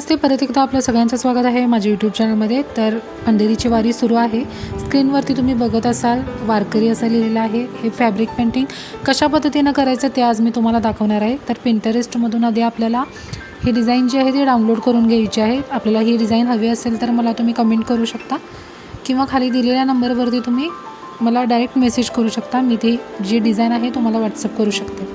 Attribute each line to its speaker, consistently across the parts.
Speaker 1: नमस्ते, परत एकदा आपलं सगळ्यांचं स्वागत आहे माझ्या यूट्यूब चॅनलमध्ये। तर पंढरीची वारी सुरू आहे। स्क्रीनवरती तुम्ही बघत असाल वारकरी असं लिहिलेलं आहे। हे फॅब्रिक पेंटिंग कशा पद्धतीनं करायचं ते आज मी तुम्हाला दाखवणार आहे। तर पिंटरेस्टमधून आधी आपल्याला ही डिझाईन जी आहे ती डाउनलोड करून घ्यायची आहे। आपल्याला ही डिझाईन हवी असेल तर मला तुम्ही कमेंट करू शकता किंवा खाली दिलेल्या नंबरवरती तुम्ही मला डायरेक्ट मेसेज करू शकता। मी ती जी डिझाईन आहे तुम्हाला व्हॉट्सअप करू शकते।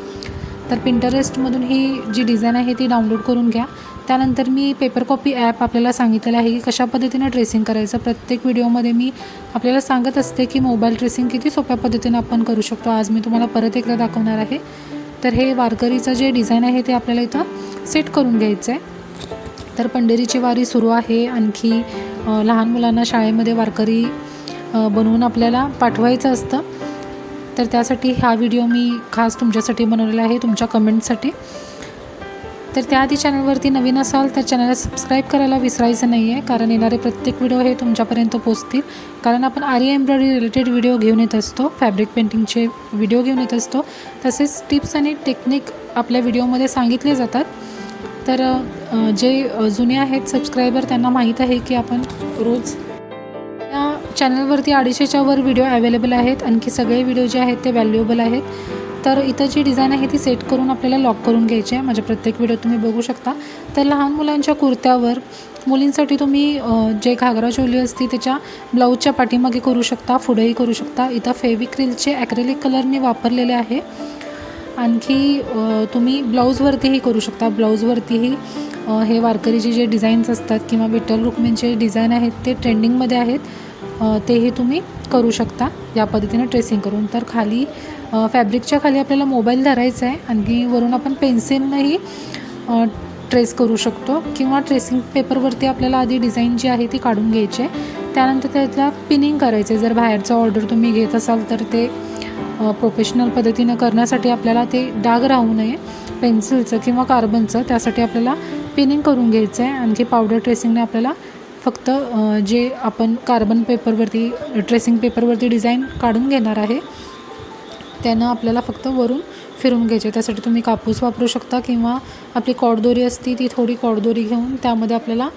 Speaker 1: तर पिंटरेस्टमधून ही जी डिझाईन आहे ती डाउनलोड करून घ्या। त्यानंतर मी पेपर कॉपी ॲप आपल्याला सांगितलेलं आहे की कशा पद्धतीने ट्रेसिंग करायचं। प्रत्येक व्हिडिओमध्ये मी आपल्याला सांगत असते की मोबाईल ट्रेसिंग किती सोप्या पद्धतीने आपण करू शकतो। आज मी तुम्हाला परत एकदा दाखवणार आहे। तर हे वारकरीचं जे डिझाईन आहे ते आपल्याला इथं सेट करून घ्यायचं आहे। तर पंढरीची वारी सुरू आहे। आणखी लहान मुलांना शाळेमध्ये वारकरी बनवून आपल्याला पाठवायचं असतं। तर त्यासाठी हा व्हिडिओ मी खास तुमच्यासाठी बनवलेला आहे, तुमच्या कमेंटसाठी। तर त्याआधी चॅनलवरती नवीन असाल तर चॅनलला सबस्क्राईब करायला विसरायचं नाही आहे, कारण येणारे प्रत्येक व्हिडिओ हे तुमच्यापर्यंत पोहोचतील। कारण आपण आरी एम्ब्रॉयडरी रिलेटेड व्हिडिओ घेऊन येत असतो, फॅब्रिक पेंटिंगचे व्हिडिओ घेऊन येत असतो। तसेच टिप्स आणि टेक्निक आपल्या व्हिडिओमध्ये सांगितले जातात। तर जे जुने आहेत सबस्क्रायबर त्यांना माहीत आहे की आपण रोज या चॅनलवरती 250च्या वर व्हिडिओ अवेलेबल आहेत। आणखी सगळे व्हिडिओ जे आहेत ते व्हॅल्युएबल आहेत। तर इथं जी डिझाईन आहे ती सेट करून आपल्याला लॉक करून घ्यायची आहे। माझ्या प्रत्येक व्हिडिओ तुम्ही बघू शकता। तर लहान मुलांच्या कुर्त्यावर मुलींसाठी तुम्ही जे घागरा चोली असते त्याच्या ब्लाऊजच्या पाठीमागे करू शकता, पुढेही करू शकता। इथं फेविक्रिलचे ॲक्रेलिक कलर मी वापरलेले आहे। आणखी तुम्ही ब्लाऊजवरतीही करू शकता। ब्लाऊजवरतीही हे वारकरीचे जे डिझाईन्स असतात किंवा विठ्ठल रुक्मिणीचे डिझाईन आहेत ते ट्रेंडिंगमध्ये आहेत, तेही तुम्ही करू शकता या पद्धतीने ट्रेसिंग करून। तर खाली फॅब्रिकच्या खाली आपल्याला मोबाईल धरायचा आहे। आणखी वरून आपण पेन्सिलनंही ट्रेस करू शकतो किंवा ट्रेसिंग पेपरवरती आपल्याला आधी डिझाईन जी आहे ती काढून घ्यायची आहे। त्यानंतर त्याला पिनिंग करायचं आहे। जर बाहेरचा ऑर्डर तुम्ही घेत असाल तर ते प्रोफेशनल पद्धतीनं करण्यासाठी आपल्याला ते डाग राहू नये पेन्सिलचं किंवा कार्बनचं, त्यासाठी आपल्याला पिनिंग करून घ्यायचं आहे। आणखी पावडर ट्रेसिंगने आपल्याला फक्त जे आपण कार्बन पेपरवरती ट्रेसिंग पेपरवरती डिझाईन काढून घेणार आहे त्यानं आपल्याला फक्त वरून फिरून घ्यायचे। त्यासाठी तुम्ही कापूस वापरू शकता किंवा आपली कॉडदोरी असती ती थोडी कॉडदोरी घेऊन त्यामध्ये आपल्याला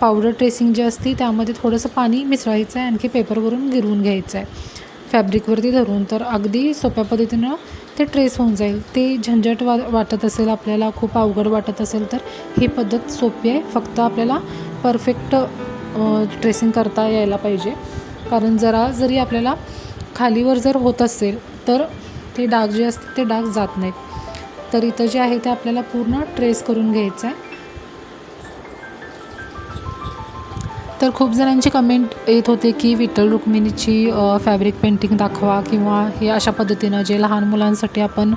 Speaker 1: पावडर ट्रेसिंग जी असते त्यामध्ये थोडंसं पाणी मिसळायचं आहे। आणखी पेपरवरून गिरवून घ्यायचं आहे फॅब्रिकवरती धरून। तर अगदी सोप्या पद्धतीनं ते ट्रेस होऊन जाईल। ते झंझट वाटत असेल आपल्याला, खूप अवघड वाटत असेल तर ही पद्धत सोपी आहे। फक्त आपल्याला परफेक्ट ट्रेसिंग करता यायला पाहिजे, कारण जरी आपल्याला खालीवर जर होत असेल तर ते डाग जे असतात ते डाग जात नाहीत। तर इथं जे आहे ते आपल्याला पूर्ण ट्रेस करून घ्यायचं आहे। तर खूप जणांची कमेंट येत होते की विठ्ठल रुक्मिणीची फॅब्रिक पेंटिंग दाखवा किंवा हे अशा पद्धतीनं जे लहान मुलांसाठी आपण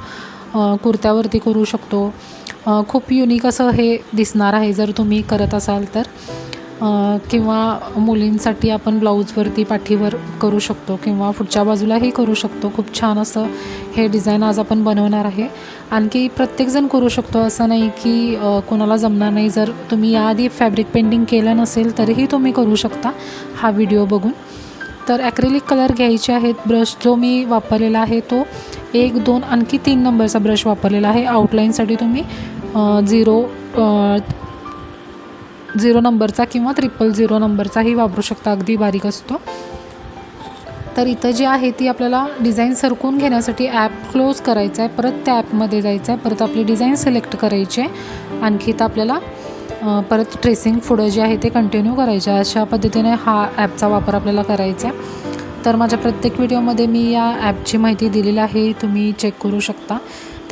Speaker 1: कुर्त्यावरती करू शकतो। खूप युनिक असं हे दिसणार आहे जर तुम्ही करत असाल तर, किंवा मुलींसाठी आपण ब्लाऊजवरती पाठीवर करू शकतो किंवा पुढच्या बाजूलाही करू शकतो। खूप छान असं हे डिझाईन आज आपण बनवणार आहे। आणखी प्रत्येकजण करू शकतो असं नाही की कोणाला जमणार नाही। जर तुम्ही याआधी फॅब्रिक पेंटिंग केलं नसेल तरीही तुम्ही करू शकता हा व्हिडिओ बघून। तर ॲक्रेलिक कलर घ्यायचे आहेत। ब्रश जो मी वापरलेला आहे तो 1, 2 आणखी 3 नंबरचा ब्रश वापरलेला आहे। आउटलाईनसाठी तुम्ही 0 नंबरचा किंवा 000 नंबरचाही वापरू शकता, अगदी बारीक असतो। तर इथं जी आहे ती आपल्याला डिझाईन सरकून घेण्यासाठी ॲप क्लोज करायचं आहे, परत त्या ॲपमध्ये जायचं आहे, परत आपली डिझाईन सिलेक्ट करायची आहे। आणखी इथं आपल्याला परत ट्रेसिंग पुढं जे आहे ते कंटिन्यू करायचं आहे। अशा पद्धतीने हा ॲपचा वापर आपल्याला करायचा आहे। तर माझ्या प्रत्येक व्हिडिओमध्ये मी या ॲपची माहिती दिलेली आहे, तुम्ही चेक करू शकता।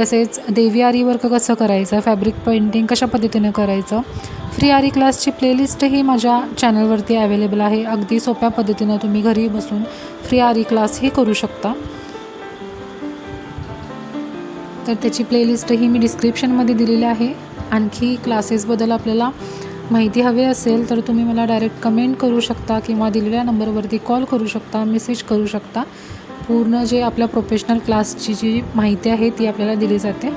Speaker 1: तसेच देवी आरी वर्क कसं करायचं, फॅब्रिक पेंटिंग कशा पद्धतीने करायचं, फ्री आरी क्लासची प्लेलिस्टही माझ्या चॅनलवरती अवेलेबल आहे। अगदी सोप्या पद्धतीनं तुम्ही घरी बसून फ्री आरी क्लासही करू शकता। तर त्याची प्लेलिस्टही मी डिस्क्रिप्शनमध्ये दिलेली आहे। आणखी क्लासेसबद्दल आपल्याला माहिती हवी असेल तर तुम्ही मला डायरेक्ट कमेंट करू शकता किंवा दिलेल्या नंबरवरती कॉल करू शकता, मेसेज करू शकता। पूर्ण जे आपल्या प्रोफेशनल क्लासची जी माहिती आहे ती आपल्याला दिली जाते।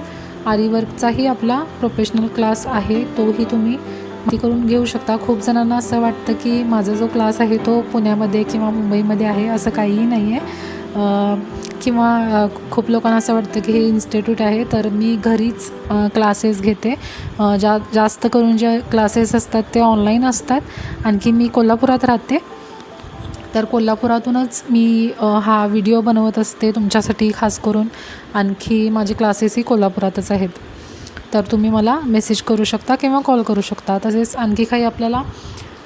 Speaker 1: आरी वर्कचाही आपला प्रोफेशनल क्लास आहे, तोही तुम्ही माहिती करून घेऊ शकता। खूप जणांना असं वाटतं की माझा जो क्लास आहे तो पुण्यामध्ये किंवा मुंबईमध्ये आहे, असं काहीही नाही आहे। किंवा खूप लोकांना असं वाटतं की हे इन्स्टिट्यूट आहे, तर मी घरीच क्लासेस घेते. जास्त करून जे क्लासेस असतात ते ऑनलाईन असतात. आणखी मी कोल्हापुरात राहते, तर कोल्हापुरातूनच मी हा व्हिडिओ बनवत असते तुमच्यासाठी खास करून. आणखी माझे क्लासेसही कोल्हापुरातच आहेत, तर तुम्ही मला मेसेज करू शकता किंवा कॉल करू शकता. तसेच आणखी काही आपल्याला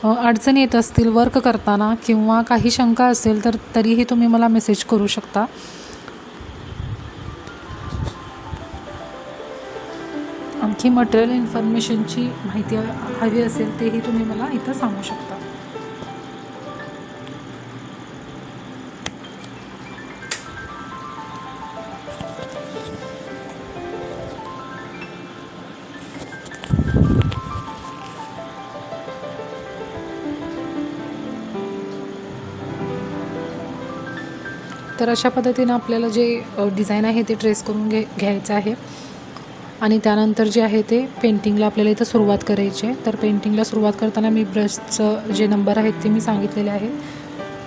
Speaker 1: अडचणी येत असतील वर्क करताना किंवा काही शंका असेल तर तरीही तुम्ही मला मेसेज करू शकता. आणखी मटेरियल इन्फॉर्मेशनची माहिती हवी असेल तेही तुम्ही मला इथं सांगू शकता. तर अशा पद्धतीनं आपल्याला जे डिझाईन आहे ते ट्रेस करून घ्यायचं आहे. आणि त्यानंतर जे आहे ते पेंटिंगला आपल्याला इथं सुरुवात करायची आहे. तर पेंटिंगला सुरुवात करताना मी ब्रशचं जे नंबर आहेत ते मी सांगितलेले आहेत.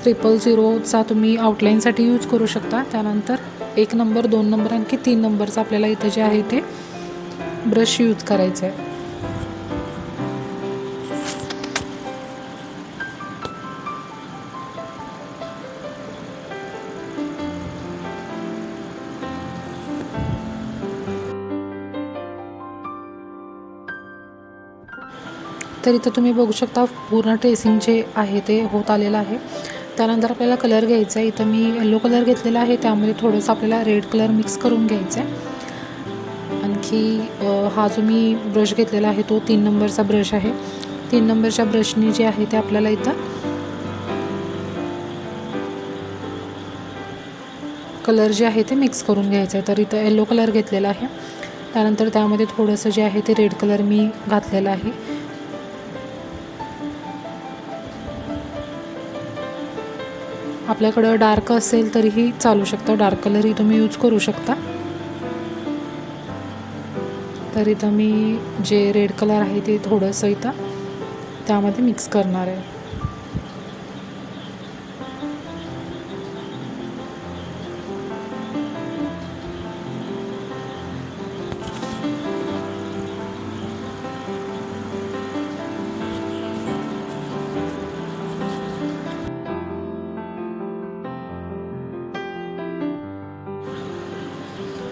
Speaker 1: 000चा तुम्ही आउटलाईनसाठी यूज करू शकता. त्यानंतर 1 नंबर, 2 नंबर, आणखी 3 नंबरचं आपल्याला इथं जे आहे ते ब्रश यूज करायचं आहे. तर इथं तुम्ही बघू शकता पूर्ण ट्रेसिंग जे आहे ते होत आलेलं आहे. त्यानंतर आपल्याला कलर घ्यायचा आहे. इथं मी येलो कलर घेतलेला आहे, त्यामध्ये थोडंसं आपल्याला रेड कलर मिक्स करून घ्यायचं आहे. आणखी हा जो मी ब्रश घेतलेला आहे तो 3 नंबरचा ब्रश आहे. 3 नंबरच्या ब्रशनी जे आहे ते आपल्याला इथं कलर जे आहे ते मिक्स करून घ्यायचं आहे. तर इथं येलो कलर घेतलेला आहे. त्यानंतर त्यामध्ये थोडंसं जे आहे ते रेड कलर मी घातलेलं आहे. आपल्याकडं डार्क असेल तरीही चालू शकतं, डार्क कलरही तुम्ही यूज करू शकता. तर इथं मी जे रेड कलर आहे ते थोडंसं इथं त्यामध्ये मिक्स करणार आहे.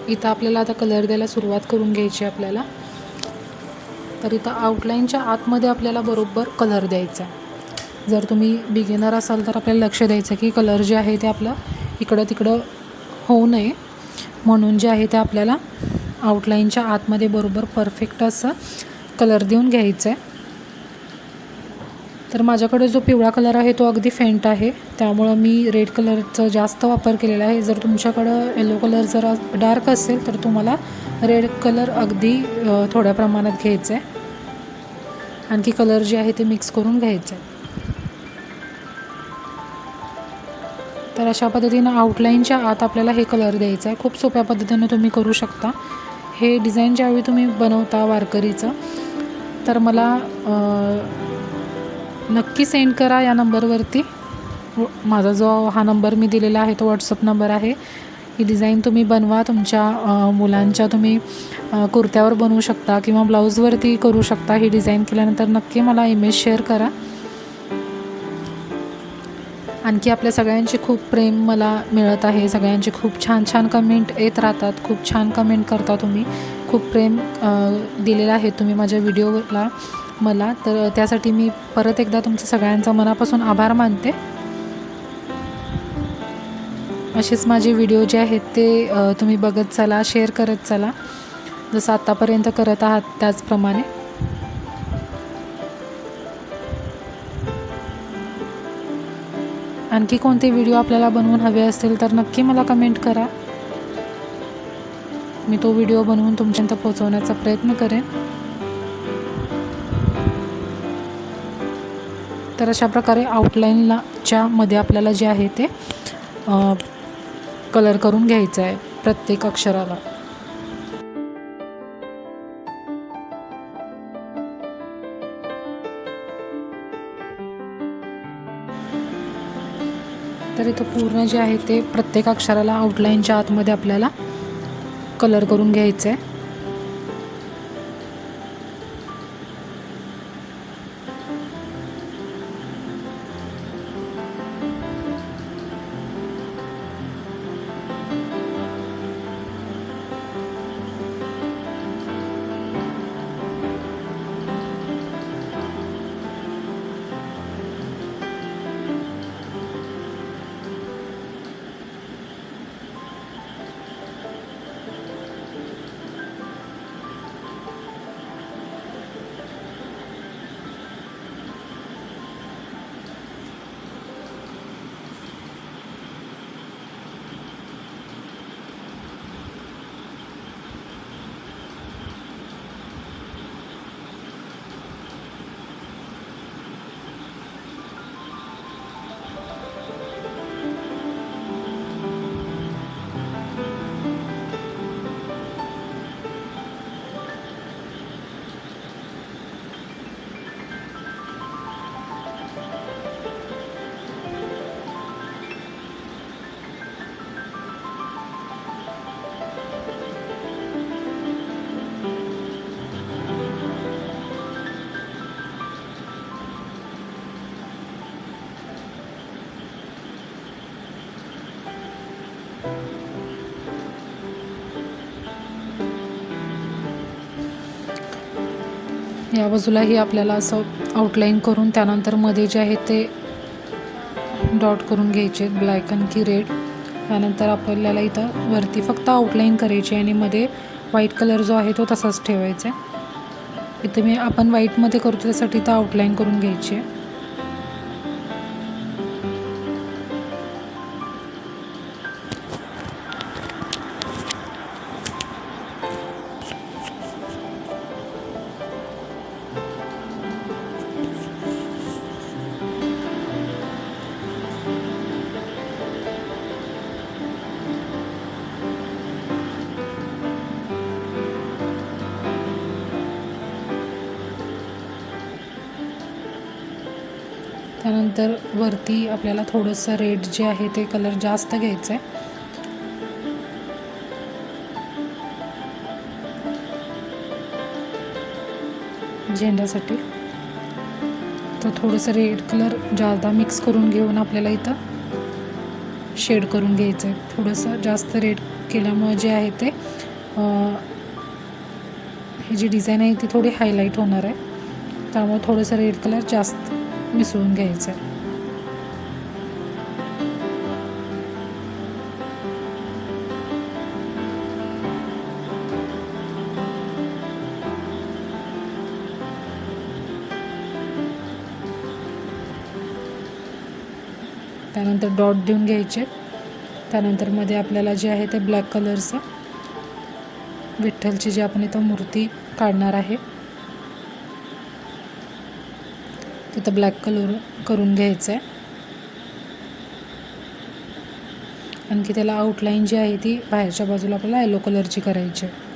Speaker 1: इथं आपल्याला आता कलर द्यायला सुरुवात करून घ्यायची आपल्याला. तर इथं आउटलाईनच्या आतमध्ये आपल्याला बरोबर कलर द्यायचा आहे. जर तुम्ही बिगिनर असाल तर आपल्याला लक्ष द्यायचं की कलर जे आहे ते आपलं इकडं तिकडं होऊ नये, म्हणून जे आहे ते आपल्याला आउटलाईनच्या आतमध्ये बरोबर परफेक्ट असं कलर देऊन घ्यायचं आहे. तर माझ्याकडे जो पिवळा कलर आहे तो अगदी फेंट आहे, त्यामुळं मी रेड कलरचा जास्त वापर केलेला आहे. जर तुमच्याकडं येलो कलर जरा डार्क असेल तर तुम्हाला रेड कलर अगदी थोड्या प्रमाणात घ्यायचं आहे. आणखी कलर जे आहे ते मिक्स करून घ्यायचं आहे. तर अशा पद्धतीनं आउटलाईनच्या आत आपल्याला हे कलर द्यायचं आहे. खूप सोप्या पद्धतीनं तुम्ही करू शकता. हे डिझाईन ज्यावेळी तुम्ही बनवता वारकरीचं, तर मला नक्की सेंड करा या नंबरवरती. माझा जो हा नंबर मी दिलेला आहे तो व्हॉट्सअप नंबर आहे. ही डिझाईन तुम्ही बनवा, तुमच्या मुलांच्या तुम्ही कुर्त्यावर बनवू शकता किंवा ब्लाऊजवरती करू शकता. ही डिझाईन केल्यानंतर नक्की मला इमेज शेअर करा. आणखी आपल्या सगळ्यांचे खूप प्रेम मला मिळत आहे. सगळ्यांचे खूप छान छान कमेंट येत राहतात. खूप छान कमेंट करता तुम्ही. खूप प्रेम दिलेलं आहे तुम्ही माझ्या व्हिडिओला मला. तर त्यासाठी मी परत एकदा तुमचं सगळ्यांचा मनापासून आभार मानते. असेच माझे व्हिडिओ जे आहेत ते तुम्ही बघत चला, शेअर करत चला, जसं आत्तापर्यंत करत आहात त्याचप्रमाणे. आणखी कोणते व्हिडिओ आपल्याला बनवून हवे असतील तर नक्की मला कमेंट करा. मी तो व्हिडिओ बनवून तुमच्यापर्यंत पोहोचवण्याचा प्रयत्न करेन. तर अशा प्रकारे आउटलाईनच्या मध्ये आपल्याला जे आहे ते कलर करून घ्यायचं आहे प्रत्येक अक्षराला. तर इथं पूर्ण जे आहे ते प्रत्येक अक्षराला आउटलाईनच्या आतमध्ये आपल्याला कलर करून घ्यायचं आहे. या बाजूलाही आपल्याला असं आउटलाईन करून त्यानंतर मध्ये जे आहे ते डॉट करून घ्यायचे ब्लॅक आणखी रेड. त्यानंतर आपल्याला इथं वरती फक्त आउटलाईन करायची आणि मध्ये व्हाईट कलर जो आहे तो तसाच ठेवायचा आहे. इथे आपण व्हाईटमध्ये करतो त्यासाठी इथं आउटलाईन करून घ्यायची आहे. त्यानंतर वरती आपल्याला थोडंसं रेड जे आहे ते कलर जास्त घ्यायचं आहे. झेंड्यासाठी तर थोडंसं रेड कलर जादा मिक्स करून घेऊन आपल्याला इथं शेड करून घ्यायचं आहे. थोडंसं जास्त रेड केल्यामुळे जे आहे ते ही जी डिझाईन आहे ती थोडी हायलाईट होणार आहे. त्यामुळे थोडंसं रेड कलर जास्त मिसळून घ्यायचं आहे. त्यानंतर डॉट देऊन घ्यायचे. त्यानंतर मध्ये आपल्याला जे आहे ते ब्लॅक कलरचं विठ्ठलची जी आपण इथं मूर्ती काढणार आहे तिथं ब्लॅक कलर करून घ्यायचं आहे. आणखी त्याला आउटलाईन जी आहे ती बाहेरच्या बाजूला आपल्याला येलो कलरची करायची आहे.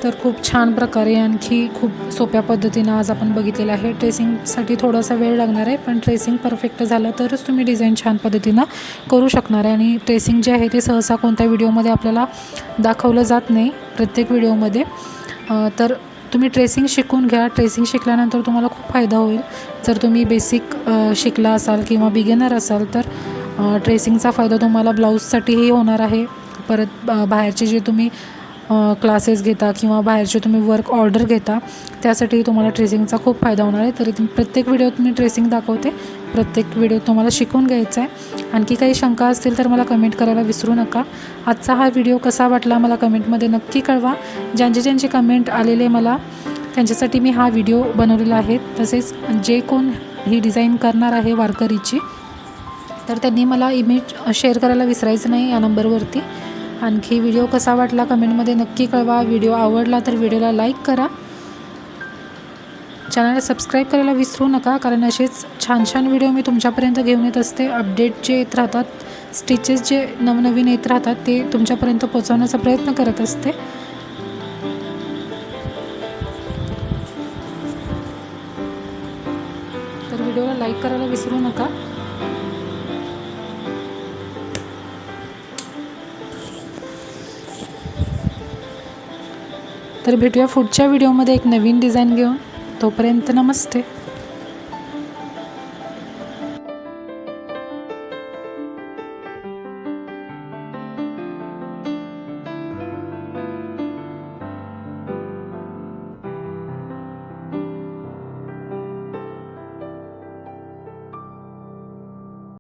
Speaker 1: तर खूप छान प्रकारे आणखी खूप सोप्या पद्धतीनं आज आपण बघितलेलं आहे. ट्रेसिंगसाठी थोडासा वेळ लागणार आहे, पण ट्रेसिंग परफेक्ट झालं तरच तुम्ही डिझाईन छान पद्धतीनं करू शकणार आहे. आणि ट्रेसिंग जे आहे ते सहसा कोणत्या व्हिडिओमध्ये आपल्याला दाखवलं जात नाही प्रत्येक व्हिडिओमध्ये. तर तुम्ही ट्रेसिंग शिकून घ्या. ट्रेसिंग शिकल्यानंतर तुम्हाला खूप फायदा होईल. जर तुम्ही बेसिक शिकला असाल किंवा बिगिनर असाल तर ट्रेसिंगचा फायदा तुम्हाला ब्लाऊजसाठीही होणार आहे. परत बाहेरचे जे तुम्ही क्लासेस घेता किंवा बाहेरचे तुम्ही वर्क ऑर्डर घेता त्यासाठी तुम्हाला ट्रेसिंगचा खूप फायदा होणार आहे. तरी प्रत्येक व्हिडिओत मी ट्रेसिंग दाखवते. प्रत्येक व्हिडिओ तुम्हाला शिकून घ्यायचा आहे. आणखी काही शंका असतील तर मला कमेंट करायला विसरू नका. आजचा हा व्हिडिओ कसा वाटला मला कमेंटमध्ये नक्की कळवा. ज्यांचे कमेंट आलेले मला त्यांच्यासाठी मी हा व्हिडिओ बनवलेला आहे. तसेच जे कोण ही डिझाईन करणार आहे वारकरीची तर त्यांनी मला इमेज शेअर करायला विसरायचं नाही या नंबरवरती. आणखी व्हिडिओ कसा वाटला कमेंटमध्ये नक्की कळवा. व्हिडिओ आवडला तर व्हिडिओला लाईक करा. चॅनलला सबस्क्राईब करायला विसरू नका, कारण असेच छान छान व्हिडिओ मी तुमच्यापर्यंत घेऊन येत असते. अपडेट जे येत राहतात, स्टिचेस जे नवनवीन येत राहतात ते तुमच्यापर्यंत पोहोचवण्याचा प्रयत्न करत असते. तर भेटूया पुढच्या व्हिडिओमध्ये एक नवीन डिझाईन घेऊन. तोपर्यंत नमस्ते.